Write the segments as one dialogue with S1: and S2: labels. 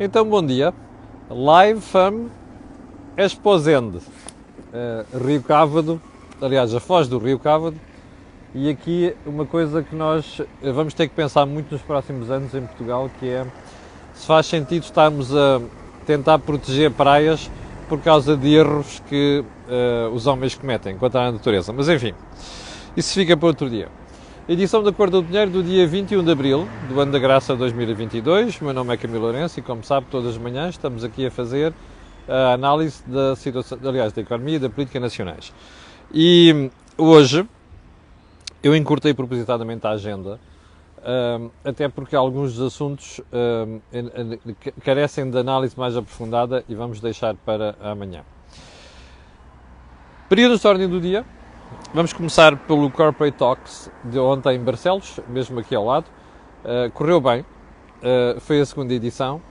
S1: Então, bom dia. Live from Esposende, Rio Cávado, aliás, a foz do Rio Cávado. E aqui uma coisa que nós vamos ter que pensar muito nos próximos anos em Portugal, que é se faz sentido estarmos a tentar proteger praias por causa de erros que os homens cometem contra a natureza. Mas enfim, isso fica para outro dia. Edição da Cor do Dinheiro do dia 21 de Abril do ano da Graça 2022. O meu nome é Camilo Lourenço e, como sabe, todas as manhãs estamos aqui a fazer a análise da situação, aliás, da economia e da política nacionais. E hoje eu encurtei propositadamente a agenda, até porque alguns dos assuntos carecem de análise mais aprofundada e vamos deixar para amanhã. Períodos de ordem do dia. Vamos começar pelo Corporate Talks de ontem em Barcelos, mesmo aqui ao lado. Correu bem, foi a segunda edição.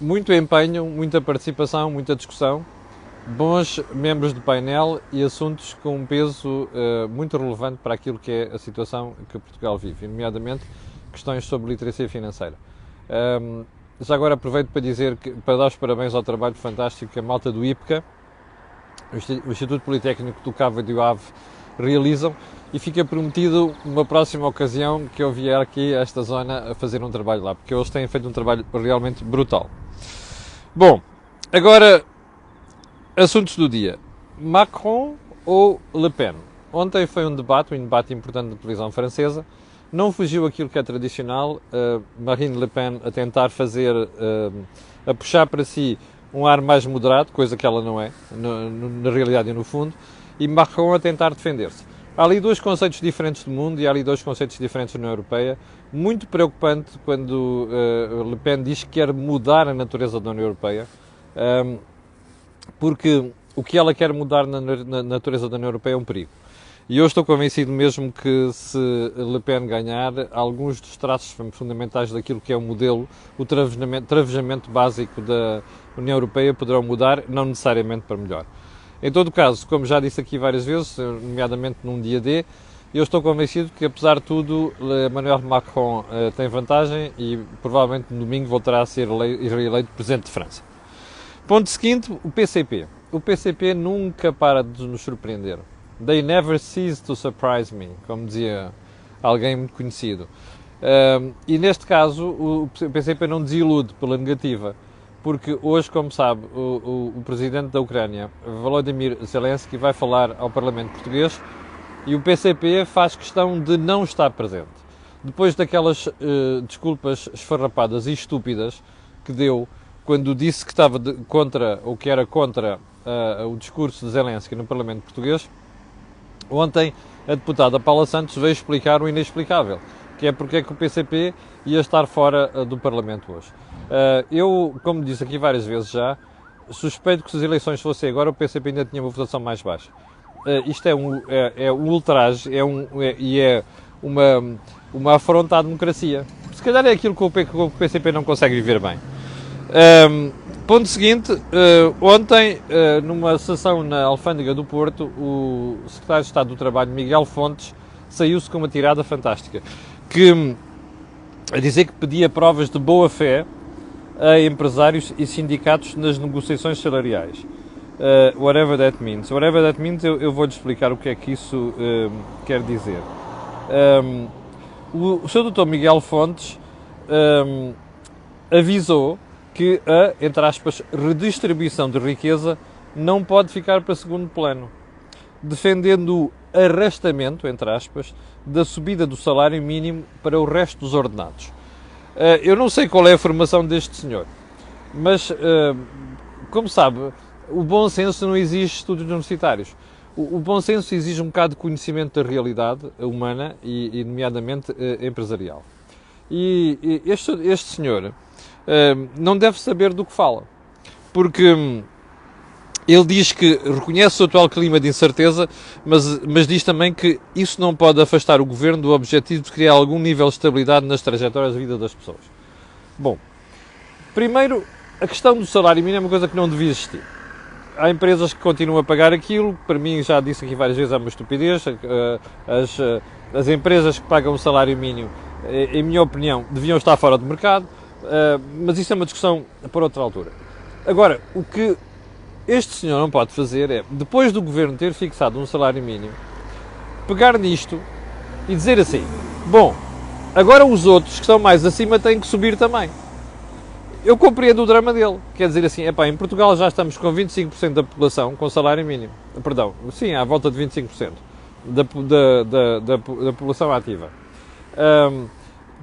S1: Muito empenho, muita participação, muita discussão, bons membros do painel e assuntos com um peso muito relevante para aquilo que é a situação que Portugal vive, nomeadamente questões sobre literacia financeira. Já agora aproveito para dar os parabéns ao trabalho fantástico que a malta do IPCA, o Instituto Politécnico do Cabo e do Ave, realizam, e fica prometido uma próxima ocasião que eu vier aqui a esta zona a fazer um trabalho lá, porque eles têm feito um trabalho realmente brutal. Bom, agora, assuntos do dia. Macron ou Le Pen? Ontem foi um debate importante da televisão francesa. Não fugiu aquilo que é tradicional, Marine Le Pen a tentar a puxar para si um ar mais moderado, coisa que ela não é, na realidade e no fundo, e Macron a tentar defender-se. Há ali dois conceitos diferentes do mundo e há ali dois conceitos diferentes na União Europeia. Muito preocupante quando Le Pen diz que quer mudar a natureza da União Europeia, porque o que ela quer mudar na natureza da União Europeia é um perigo. E eu estou convencido mesmo que se Le Pen ganhar, alguns dos traços fundamentais daquilo que é o modelo, o travejamento básico da União Europeia poderão mudar, não necessariamente para melhor. Em todo caso, como já disse aqui várias vezes, nomeadamente num dia D, eu estou convencido que, apesar de tudo, Emmanuel Macron tem vantagem e provavelmente no domingo voltará a ser reeleito Presidente de França. Ponto seguinte, o PCP. O PCP nunca para de nos surpreender. They never cease to surprise me, como dizia alguém muito conhecido. E neste caso, o PCP não desilude pela negativa, porque hoje, como sabe, o presidente da Ucrânia, Volodymyr Zelensky, vai falar ao Parlamento português e o PCP faz questão de não estar presente. Depois daquelas desculpas esfarrapadas e estúpidas que deu quando disse que estava contra, ou que era contra o discurso de Zelensky no Parlamento português, ontem a deputada Paula Santos veio explicar o inexplicável, que é porque é que o PCP ia estar fora do Parlamento hoje. Eu, como disse aqui várias vezes já, suspeito que se as eleições fossem agora o PCP ainda tinha uma votação mais baixa. Isto é um ultraje e é uma afronta à democracia. Se calhar é aquilo que o PCP não consegue viver bem. Ponto seguinte, ontem, numa sessão na Alfândega do Porto, o secretário de Estado do Trabalho, Miguel Fontes, saiu-se com uma tirada fantástica, a dizer que pedia provas de boa-fé a empresários e sindicatos nas negociações salariais. Whatever that means. Whatever that means, eu vou-lhe explicar o que é que isso quer dizer. O Sr. Dr. Miguel Fontes avisou que a, entre aspas, redistribuição de riqueza não pode ficar para segundo plano, defendendo o arrastamento, entre aspas, da subida do salário mínimo para o resto dos ordenados. Eu não sei qual é a formação deste senhor, mas, como sabe, o bom senso não exige estudos universitários. O bom senso exige um bocado de conhecimento da realidade humana e nomeadamente, empresarial. E este senhor não deve saber do que fala, porque ele diz que reconhece o atual clima de incerteza, mas diz também que isso não pode afastar o governo do objetivo de criar algum nível de estabilidade nas trajetórias de vida das pessoas. Bom, primeiro, a questão do salário mínimo é uma coisa que não devia existir. Há empresas que continuam a pagar aquilo, para mim, já disse aqui várias vezes, é uma estupidez. As empresas que pagam o salário mínimo, em minha opinião, deviam estar fora do mercado. Mas isso é uma discussão para outra altura. Agora, o que este senhor não pode fazer é, depois do governo ter fixado um salário mínimo, pegar nisto e dizer assim, bom, agora os outros que estão mais acima têm que subir também. Eu compreendo o drama dele. Quer dizer assim, em Portugal já estamos com 25% da população com salário mínimo. Perdão, sim, à volta de 25% da população ativa.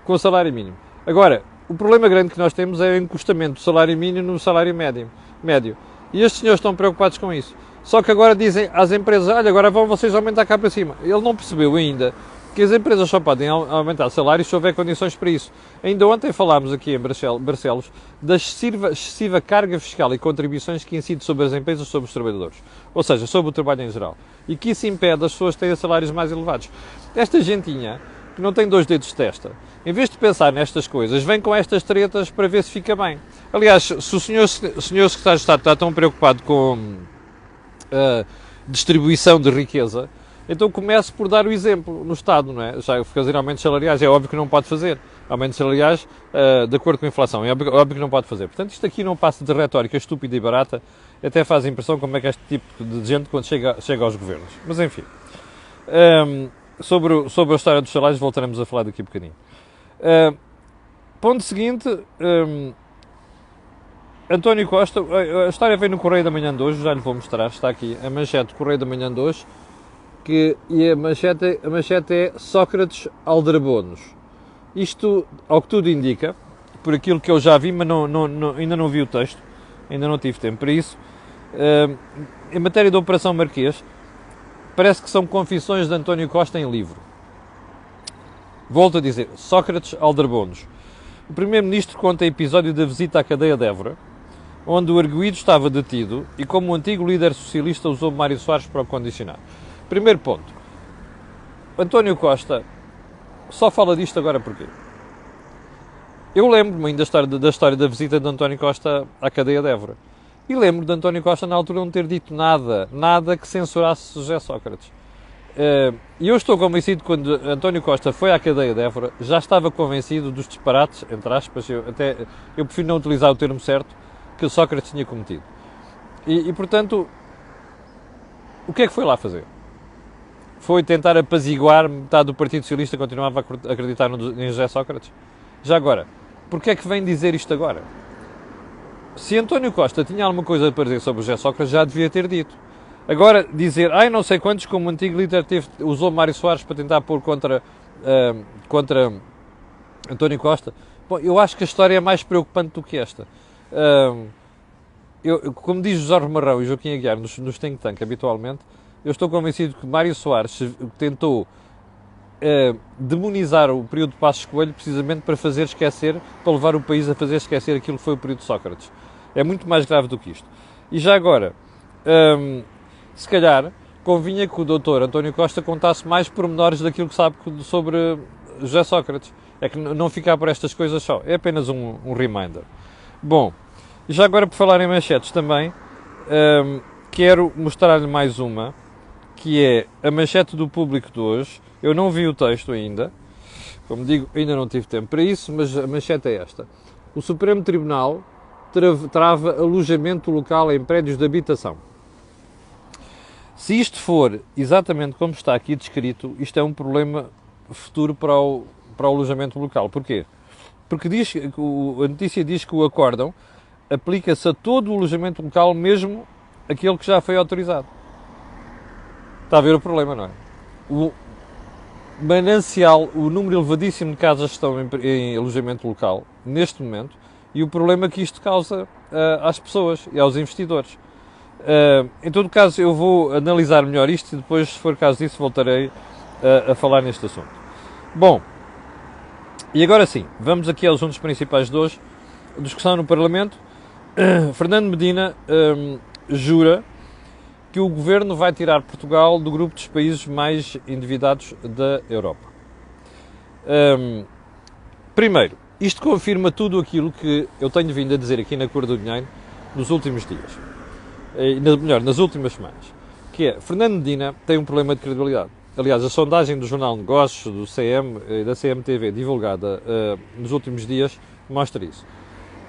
S1: Com salário mínimo. Agora, o problema grande que nós temos é o encostamento do salário mínimo no salário médio. E estes senhores estão preocupados com isso. Só que agora dizem às empresas, olha, agora vão vocês aumentar cá para cima. Ele não percebeu ainda que as empresas só podem aumentar salários se houver condições para isso. Ainda ontem falámos aqui em Barcelos da excessiva carga fiscal e contribuições que incide sobre as empresas e sobre os trabalhadores. Ou seja, sobre o trabalho em geral. E que isso impede as pessoas de terem salários mais elevados. Esta gentinha, que não tem 2 dedos de testa, em vez de pensar nestas coisas, vem com estas tretas para ver se fica bem. Aliás, se o senhor secretário de Estado está tão preocupado com a distribuição de riqueza, então comece por dar o exemplo no Estado, não é? Já fazer aumentos salariais, é óbvio que não pode fazer. Aumentos salariais de acordo com a inflação, é óbvio que não pode fazer. Portanto, isto aqui não passa de retórica estúpida e barata, até faz a impressão como é que este tipo de gente quando chega aos governos. Mas enfim, sobre a história dos salários voltaremos a falar daqui a bocadinho. Ponto seguinte, António Costa, a história vem no Correio da Manhã de hoje, já lhe vou mostrar, está aqui a manchete do Correio da Manhã de hoje, e a manchete é Sócrates Aldrabonos. Isto, ao que tudo indica, por aquilo que eu já vi, mas ainda não vi o texto, ainda não tive tempo para isso, em matéria da Operação Marquês, parece que são confissões de António Costa em livro. Volto a dizer, Sócrates Aldrabonos. O Primeiro-Ministro conta episódio da visita à cadeia de Évora, onde o arguido estava detido e como o antigo líder socialista usou Mário Soares para o condicionar. Primeiro ponto. António Costa só fala disto agora porquê? Eu lembro-me ainda da história da visita de António Costa à cadeia de Évora. E lembro de António Costa na altura não ter dito nada que censurasse José Sócrates. E eu estou convencido que quando António Costa foi à cadeia de Évora, já estava convencido dos disparates, entre aspas, eu prefiro não utilizar o termo certo, que Sócrates tinha cometido. E portanto, o que é que foi lá fazer? Foi tentar apaziguar metade do Partido Socialista que continuava a acreditar em José Sócrates? Já agora, porquê é que vem dizer isto agora? Se António Costa tinha alguma coisa para dizer sobre José Sócrates, já devia ter dito. Agora, dizer, não sei quantos, como o antigo líder usou Mário Soares para tentar pôr contra António Costa, bom, eu acho que a história é mais preocupante do que esta. Como diz Jorge Marrão e Joaquim Aguiar nos think tank habitualmente, eu estou convencido que Mário Soares tentou demonizar o período de Passos Coelho precisamente para levar o país a fazer esquecer aquilo que foi o período de Sócrates. É muito mais grave do que isto. E já agora, se calhar, convinha que o doutor António Costa contasse mais pormenores daquilo que sabe sobre José Sócrates. É que não ficar por estas coisas só. É apenas um reminder. Bom, já agora por falar em manchetes também, quero mostrar-lhe mais uma, que é a manchete do Público de hoje. Eu não vi o texto ainda, como digo, ainda não tive tempo para isso, mas a manchete é esta. O Supremo Tribunal trava alojamento local em prédios de habitação. Se isto for exatamente como está aqui descrito, isto é um problema futuro para o alojamento local. Porquê? Porque a notícia diz que o acórdão aplica-se a todo o alojamento local, mesmo aquele que já foi autorizado. Está a ver o problema, não é? O manancial, o número elevadíssimo de casas que estão em alojamento local, neste momento, e o problema que isto causa às pessoas e aos investidores. Em todo caso, eu vou analisar melhor isto e depois, se for caso disso, voltarei a falar neste assunto. Bom, e agora sim, vamos aqui aos assuntos principais de hoje. Discussão no Parlamento. Fernando Medina jura que o Governo vai tirar Portugal do grupo dos países mais endividados da Europa. Primeiro, isto confirma tudo aquilo que eu tenho vindo a dizer aqui na Cor do Dinheiro nos últimos dias. Nas últimas semanas. Que é, Fernando Medina tem um problema de credibilidade. Aliás, a sondagem do Jornal Negócios, do CM e da CMTV, divulgada nos últimos dias, mostra isso.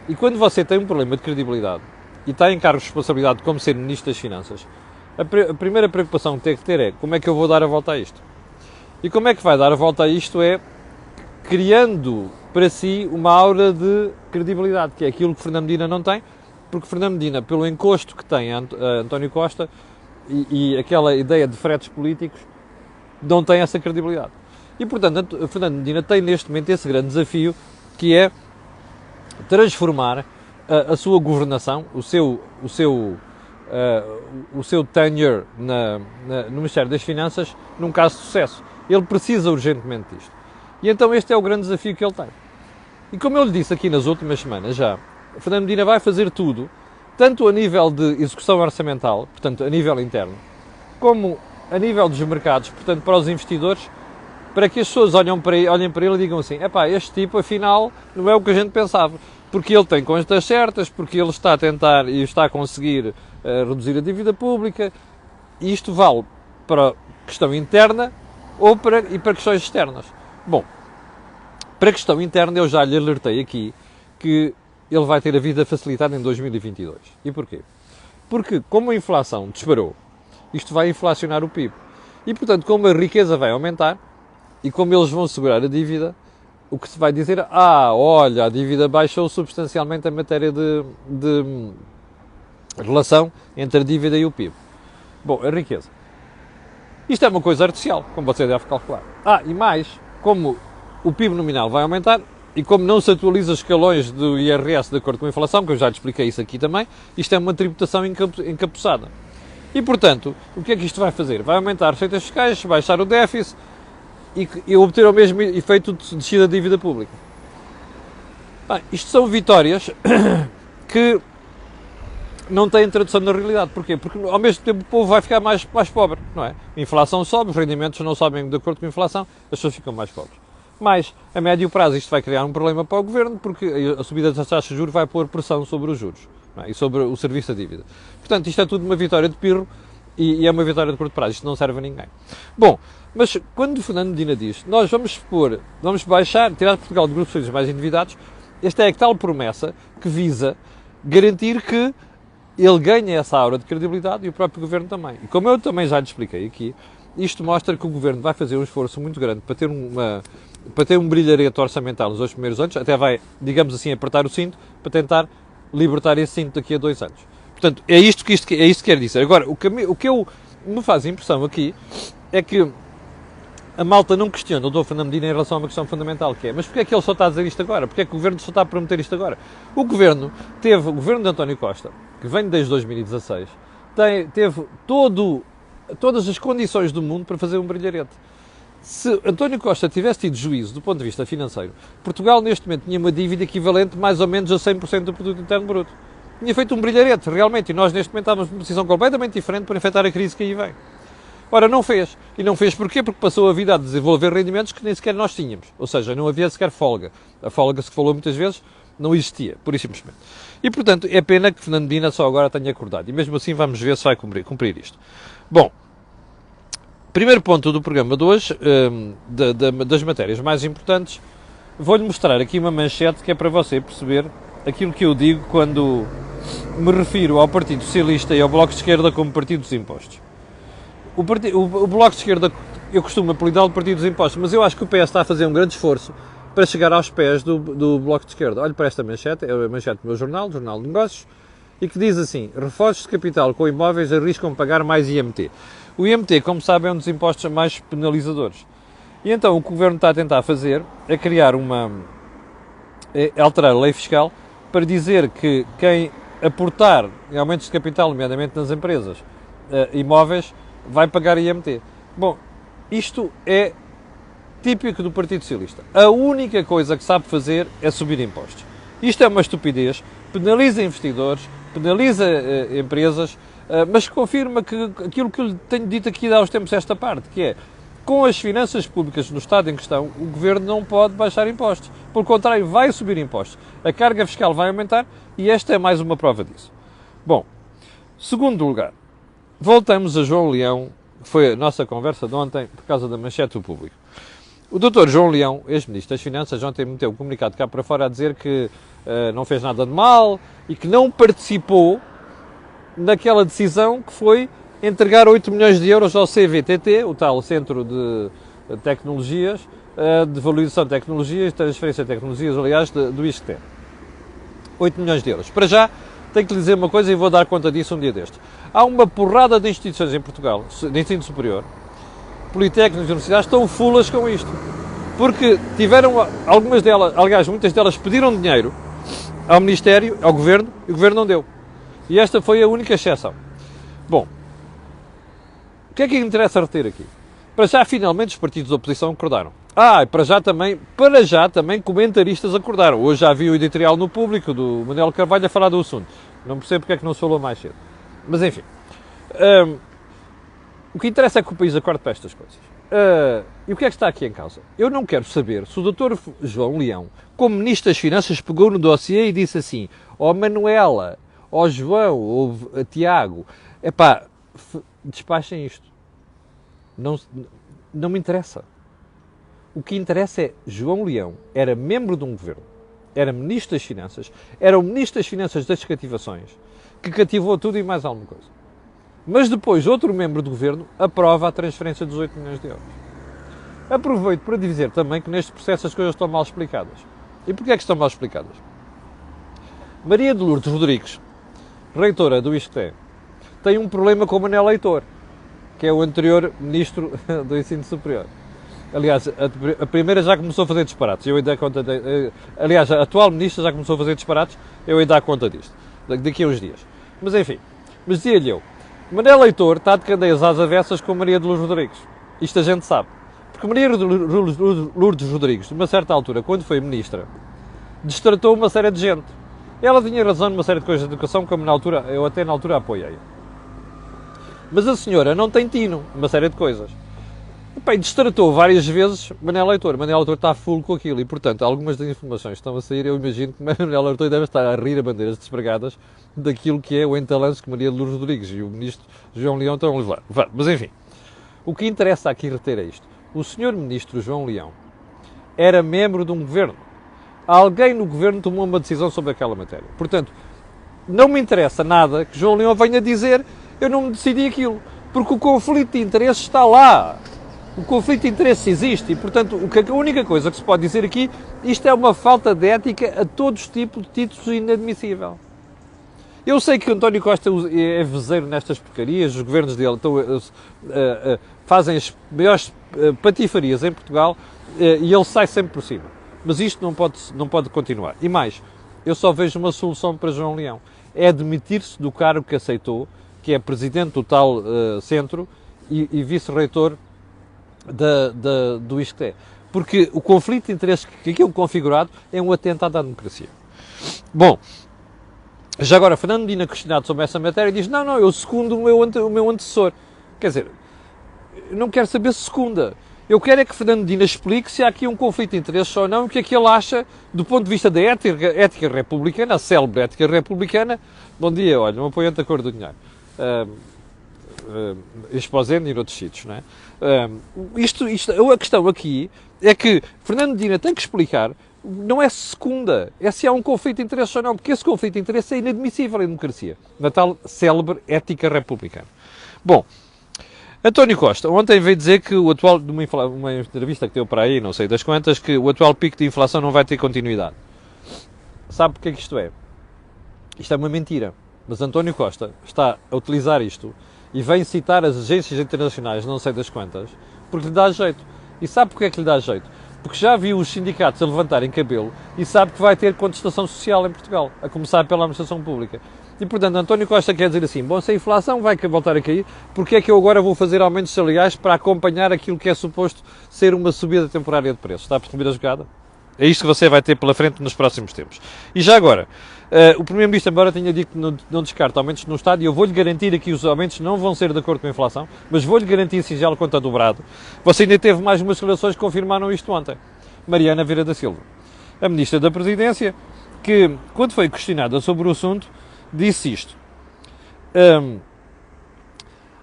S1: E quando você tem um problema de credibilidade e está em cargo de responsabilidade como ser Ministro das Finanças, a primeira preocupação que tem que ter é como é que eu vou dar a volta a isto. E como é que vai dar a volta a isto é criando para si uma aura de credibilidade, que é aquilo que Fernando Medina não tem, porque Fernando Medina, pelo encosto que tem a António Costa e aquela ideia de fretes políticos, não tem essa credibilidade. E, portanto, Fernando Medina tem neste momento esse grande desafio, que é transformar a sua governação, o seu tenure no Ministério das Finanças, num caso de sucesso. Ele precisa urgentemente disto. E então este é o grande desafio que ele tem. E como eu lhe disse aqui nas últimas semanas já, Fernando Medina vai fazer tudo, tanto a nível de execução orçamental, portanto a nível interno, como a nível dos mercados, portanto para os investidores, para que as pessoas olhem para ele e digam assim, epá, este tipo afinal não é o que a gente pensava, porque ele tem contas certas, porque ele está a tentar e está a conseguir reduzir a dívida pública, e isto vale para a questão interna e para questões externas. Bom, para a questão interna eu já lhe alertei aqui que ele vai ter a vida facilitada em 2022. E porquê? Porque como a inflação disparou, isto vai inflacionar o PIB. E portanto, como a riqueza vai aumentar e como eles vão segurar a dívida, o que se vai dizer, olha, a dívida baixou substancialmente a matéria de relação entre a dívida e o PIB. Bom, a riqueza. Isto é uma coisa artificial, como você deve calcular. E mais, como o PIB nominal vai aumentar e como não se atualiza os escalões do IRS de acordo com a inflação, que eu já lhe expliquei isso aqui também, isto é uma tributação encapuçada. E, portanto, o que é que isto vai fazer? Vai aumentar receitas fiscais, baixar o déficit e obter o mesmo efeito de descida da dívida pública. Isto são vitórias que não têm tradução na realidade. Porquê? Porque ao mesmo tempo o povo vai ficar mais pobre, não é? A inflação sobe, os rendimentos não sobem de acordo com a inflação, as pessoas ficam mais pobres. Mas, a médio prazo, isto vai criar um problema para o Governo, porque a subida das taxas de juros vai pôr pressão sobre os juros, não é? E sobre o serviço da dívida. Portanto, isto é tudo uma vitória de pirro e é uma vitória de curto prazo. Isto não serve a ninguém. Bom, mas quando o Fernando Medina diz nós vamos baixar, tirar Portugal de grupos mais endividados, esta é a tal promessa que visa garantir que ele ganha essa aura de credibilidade e o próprio Governo também. E como eu também já lhe expliquei aqui, isto mostra que o Governo vai fazer um esforço muito grande para ter um brilharete orçamental nos 2 primeiros anos, até vai, digamos assim, apertar o cinto para tentar libertar esse cinto daqui a 2 anos. Portanto, é isto que quer dizer. Agora, o que me faz impressão aqui é que a malta não questiona o Dr. Fernando Medina em relação a uma questão fundamental, que é, mas porquê é que ele só está a dizer isto agora? Porquê é que o Governo só está a prometer isto agora? O Governo de António Costa, que vem desde 2016, teve todas as condições do mundo para fazer um brilharete. Se António Costa tivesse tido juízo do ponto de vista financeiro, Portugal neste momento tinha uma dívida equivalente mais ou menos a 100% do produto interno bruto. Tinha feito um brilharete, realmente, e nós neste momento estávamos numa posição completamente diferente para enfrentar a crise que aí vem. Ora, não fez. E não fez porquê? Porque passou a vida a desenvolver rendimentos que nem sequer nós tínhamos. Ou seja, não havia sequer folga. A folga, se falou muitas vezes, não existia, pura e simplesmente. E, portanto, é pena que Fernando Medina só agora tenha acordado. E mesmo assim vamos ver se vai cumprir isto. Bom, primeiro ponto do programa de hoje, das matérias mais importantes, vou-lhe mostrar aqui uma manchete que é para você perceber aquilo que eu digo quando me refiro ao Partido Socialista e ao Bloco de Esquerda como Partido dos Impostos. O Bloco de Esquerda, eu costumo apelidá-lo de Partido dos Impostos, mas eu acho que o PS está a fazer um grande esforço para chegar aos pés do Bloco de Esquerda. Olhe para esta manchete, é a manchete do meu jornal, Jornal de Negócios, e que diz assim: reforços de capital com imóveis arriscam pagar mais IMT. O IMT, como sabe, é um dos impostos mais penalizadores. E então o que o Governo está a tentar fazer é criar alterar a lei fiscal para dizer que quem aportar em aumentos de capital, nomeadamente nas empresas, imóveis, vai pagar IMT. Bom, isto é típico do Partido Socialista. A única coisa que sabe fazer é subir impostos. Isto é uma estupidez, penaliza investidores, penaliza empresas, mas confirma que aquilo que eu lhe tenho dito aqui há uns tempos esta parte, que é, com as finanças públicas no estado em questão, o Governo não pode baixar impostos. Pelo contrário, vai subir impostos. A carga fiscal vai aumentar e esta é mais uma prova disso. Bom, segundo lugar, voltamos a João Leão, que foi a nossa conversa de ontem por causa da manchete do Público. O Dr. João Leão, ex-ministro das Finanças, ontem meteu um comunicado cá para fora a dizer que não fez nada de mal e que não participou naquela decisão que foi entregar 8 milhões de euros ao CVTT, o tal Centro de Tecnologias, de Valorização de Tecnologias, Transferência de Tecnologias, aliás, do ISCTE. 8 milhões de euros. Para já, tenho que lhe dizer uma coisa e vou dar conta disso um dia destes. Há uma porrada de instituições em Portugal, de ensino superior, politécnicos e universidades, estão fulas com isto. Porque tiveram, algumas delas, aliás, muitas delas pediram dinheiro ao Ministério, ao Governo, e o Governo não deu. E esta foi a única exceção. Bom, o que é que interessa reter aqui? Para já, finalmente, os partidos de oposição acordaram. E para já também comentaristas acordaram. Hoje já vi o editorial no Público do Manuel Carvalho a falar do assunto. Não percebo porque é que não se falou mais cedo. Mas enfim, o que interessa é que o país acorde para estas coisas. E o que é que está aqui em causa? Eu não quero saber se o Dr. João Leão, como Ministro das Finanças, pegou no dossiê e disse assim: Manuela, João, ou Tiago, despachem isto. Não me interessa. O que interessa é João Leão era membro de um governo, era Ministro das Finanças, era o Ministro das Finanças das cativações, que cativou tudo e mais alguma coisa. Mas depois outro membro do governo aprova a transferência dos 8 milhões de euros. Aproveito para dizer também que neste processo as coisas estão mal explicadas. E porquê é que estão mal explicadas? Maria de Lourdes Rodrigues, reitora do ISCTE, tem um problema com o Manel Heitor, que é o anterior Ministro do Ensino Superior. Aliás, a primeira já começou a fazer disparates. Eu ainda dou conta aliás, a atual Ministra já começou a fazer disparates. Eu ainda dou conta disto. Daqui a uns dias. Mas enfim. Mas dizia-lhe eu. Manel Heitor está de cadeias às avessas com Maria de Lourdes Rodrigues. Isto a gente sabe. Porque Maria de Lourdes Rodrigues, numa certa altura, quando foi Ministra, destratou uma série de gente. Ela tinha razão numa série de coisas de educação, como eu até na altura apoiei. Mas a senhora não tem tino, uma série de coisas. E destratou várias vezes Manel Heitor. Manel Heitor está full com aquilo e, portanto, algumas das informações que estão a sair, eu imagino que Manel Heitor deve estar a rir a bandeiras despregadas daquilo que é o entalanço que Maria de Lourdes Rodrigues e o Ministro João Leão estão a levar. Mas, enfim, o que interessa aqui reter é isto. O Sr. Ministro João Leão era membro de um governo. Alguém no governo tomou uma decisão sobre aquela matéria. Portanto, não me interessa nada que João Leão venha dizer eu não decidi aquilo. Porque o conflito de interesses está lá. O conflito de interesses existe e, portanto, a única coisa que se pode dizer aqui, isto é uma falta de ética a todos os tipos de títulos inadmissível. Eu sei que António Costa é vezeiro nestas porcarias, os governos dele fazem as maiores patifarias em Portugal e ele sai sempre por cima. Mas isto não pode continuar. E mais, eu só vejo uma solução para João Leão. É admitir-se do cargo que aceitou, que é presidente do tal centro e vice-reitor do ISCTE. Porque o conflito de interesses que aqui é configurado é um atentado à democracia. Bom, já agora, Fernando Medina, questionado sobre essa matéria, diz, não, eu secundo o meu antecessor. Quer dizer, eu não quero saber se secunda. Eu quero é que Fernando Medina explique se há aqui um conflito de interesses ou não, o que é que ele acha do ponto de vista da ética republicana, a célebre ética republicana. Bom dia, olha, um apoiante da cor do dinheiro. Exposendo e noutros sítios, não é? A questão aqui é que Fernando Medina tem que explicar, não é secunda, é se há um conflito de interesses ou não, porque esse conflito de interesses é inadmissível em democracia, na tal célebre ética republicana. Bom, António Costa ontem veio dizer que o atual, numa entrevista que deu para aí, não sei das quantas, que o atual pico de inflação não vai ter continuidade. Sabe porque é que isto é? Isto é uma mentira, mas António Costa está a utilizar isto e vem citar as agências internacionais, não sei das quantas, porque lhe dá jeito. E sabe porque é que lhe dá jeito? Porque já viu os sindicatos a levantarem cabelo e sabe que vai ter contestação social em Portugal, a começar pela administração pública. E, portanto, António Costa quer dizer assim, bom, se a inflação vai voltar a cair, porque é que eu agora vou fazer aumentos salariais para acompanhar aquilo que é suposto ser uma subida temporária de preços? Está a perceber a jogada? É isto que você vai ter pela frente nos próximos tempos. E já agora, o Primeiro-Ministro, embora tenha dito que não descarta aumentos no Estado, e eu vou-lhe garantir aqui que os aumentos não vão ser de acordo com a inflação, mas vou-lhe garantir singelo quanto a dobrado. Você ainda teve mais umas declarações que confirmaram isto ontem. Mariana Vieira da Silva, a Ministra da Presidência, que, quando foi questionada sobre o assunto, disse isto.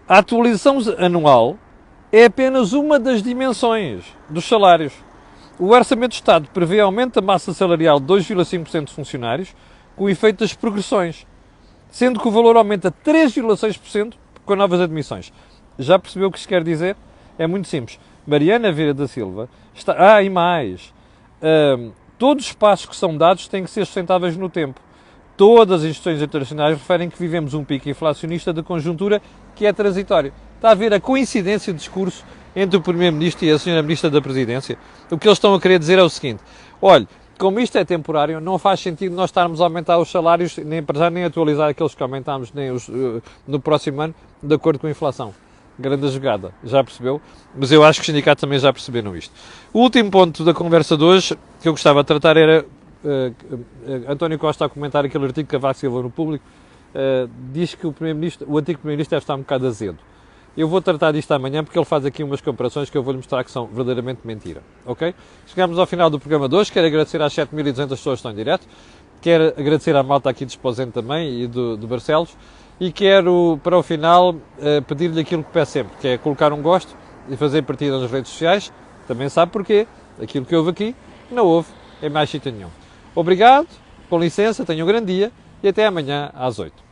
S1: A atualização anual é apenas uma das dimensões dos salários. O Orçamento do Estado prevê aumento da massa salarial de 2,5% de funcionários, com o efeito das progressões, sendo que o valor aumenta 3,6% com novas admissões. Já percebeu o que isto quer dizer? É muito simples. Mariana Vieira da Silva está... e mais. Todos os passos que são dados têm que ser sustentáveis no tempo. Todas as instituições internacionais referem que vivemos um pico inflacionista de conjuntura que é transitório. Está a ver a coincidência de discurso entre o Primeiro-Ministro e a Sra. Ministra da Presidência? O que eles estão a querer dizer é o seguinte: olha, como isto é temporário, não faz sentido nós estarmos a aumentar os salários, nem para já nem atualizar aqueles que aumentámos no próximo ano, de acordo com a inflação. Grande jogada, já percebeu? Mas eu acho que os sindicatos também já perceberam isto. O último ponto da conversa de hoje que eu gostava de tratar era António Costa a comentar aquele artigo que Cavaco Silva no Público diz que o antigo Primeiro-Ministro deve estar um bocado azedo. Eu vou tratar disto amanhã porque ele faz aqui umas comparações que eu vou-lhe mostrar que são verdadeiramente mentira. Ok? Chegamos ao final do programa de hoje. Quero agradecer às 7.200 pessoas que estão em direto. Quero agradecer à malta aqui de Esposente também e do Barcelos. E quero, para o final, pedir-lhe aquilo que peço sempre, que é colocar um gosto e fazer partida nas redes sociais. Também sabe porquê. Aquilo que houve aqui, não houve em mais sítio nenhum. Obrigado, com licença, tenham um grande dia e até amanhã às 8.